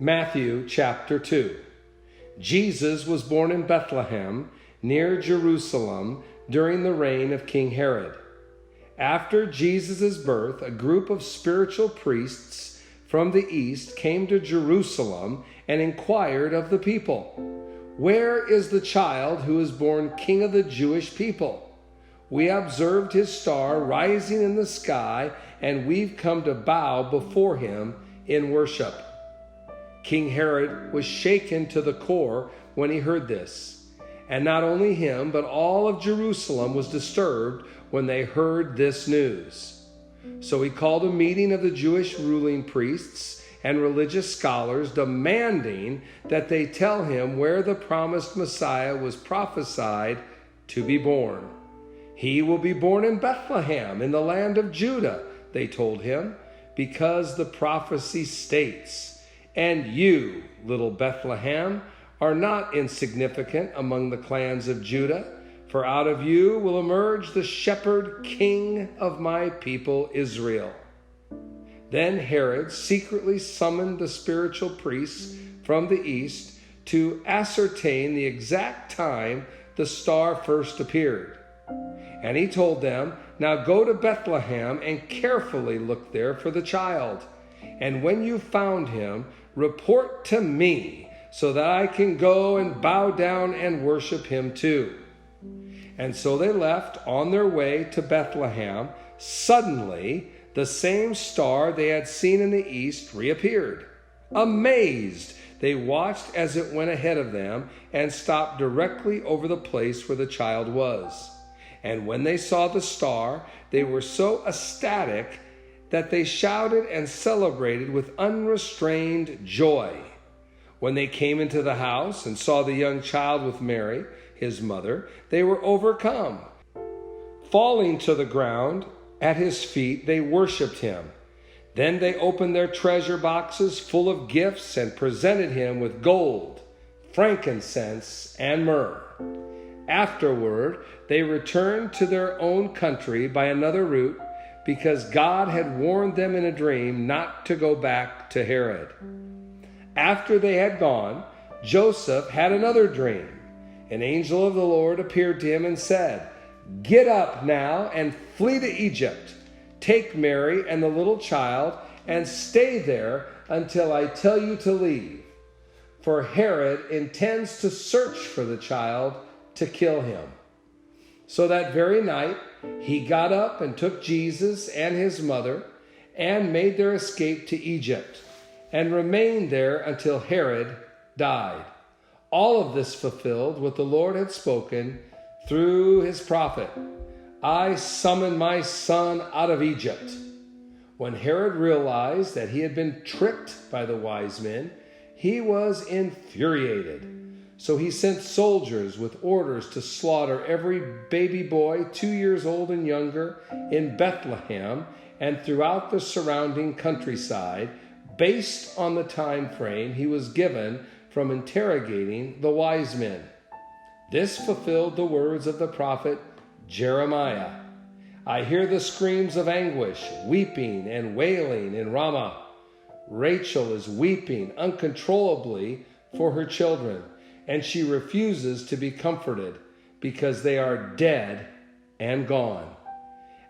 Matthew chapter 2. Jesus was born in Bethlehem, near Jerusalem, during the reign of King Herod. After Jesus' birth, a group of spiritual priests from the east came to Jerusalem and inquired of the people, "Where is the child who is born King of the Jewish people? We observed his star rising in the sky, and we've come to bow before him in worship." King Herod was shaken to the core when he heard this. And not only him, but all of Jerusalem was disturbed when they heard this news. So he called a meeting of the Jewish ruling priests and religious scholars, demanding that they tell him where the promised Messiah was prophesied to be born. "He will be born in Bethlehem, in the land of Judah," they told him, because the prophecy states, "And you, little Bethlehem, are not insignificant among the clans of Judah, for out of you will emerge the shepherd king of my people Israel." Then Herod secretly summoned the spiritual priests from the east to ascertain the exact time the star first appeared. And he told them, "Now go to Bethlehem and carefully look there for the child. And when you found him, report to me so that I can go and bow down and worship him too." And so they left on their way to Bethlehem. Suddenly, the same star they had seen in the east reappeared. Amazed, they watched as it went ahead of them and stopped directly over the place where the child was. And when they saw the star, they were so ecstatic that they shouted and celebrated with unrestrained joy. When they came into the house and saw the young child with Mary, his mother, they were overcome. Falling to the ground at his feet, they worshipped him. Then they opened their treasure boxes full of gifts and presented him with gold, frankincense, and myrrh. Afterward, they returned to their own country by another route, because God had warned them in a dream not to go back to Herod. After they had gone, Joseph had another dream. An angel of the Lord appeared to him and said, "Get up now and flee to Egypt. Take Mary and the little child and stay there until I tell you to leave. For Herod intends to search for the child to kill him." So that very night, he got up and took Jesus and his mother and made their escape to Egypt and remained there until Herod died. All of this fulfilled what the Lord had spoken through his prophet, "I summoned my son out of Egypt." When Herod realized that he had been tricked by the wise men, he was infuriated. So he sent soldiers with orders to slaughter every baby boy 2 years old and younger in Bethlehem and throughout the surrounding countryside, based on the time frame he was given from interrogating the wise men. This fulfilled the words of the prophet Jeremiah. "I hear the screams of anguish, weeping and wailing in Ramah. Rachel is weeping uncontrollably for her children, and she refuses to be comforted because they are dead and gone."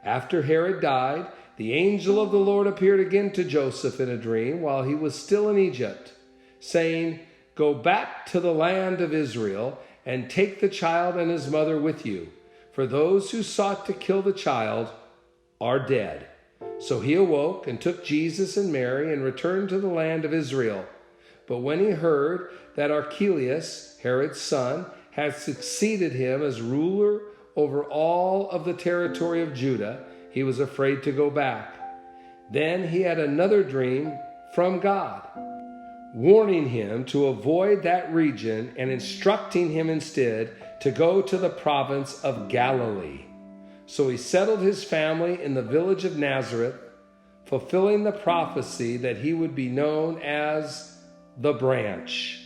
After Herod died, the angel of the Lord appeared again to Joseph in a dream while he was still in Egypt, saying, "Go back to the land of Israel and take the child and his mother with you, for those who sought to kill the child are dead." So he awoke and took Jesus and Mary and returned to the land of Israel. But when he heard that Archelaus, Herod's son, had succeeded him as ruler over all of the territory of Judah, he was afraid to go back. Then he had another dream from God, warning him to avoid that region and instructing him instead to go to the province of Galilee. So he settled his family in the village of Nazareth, fulfilling the prophecy that he would be known as the branch.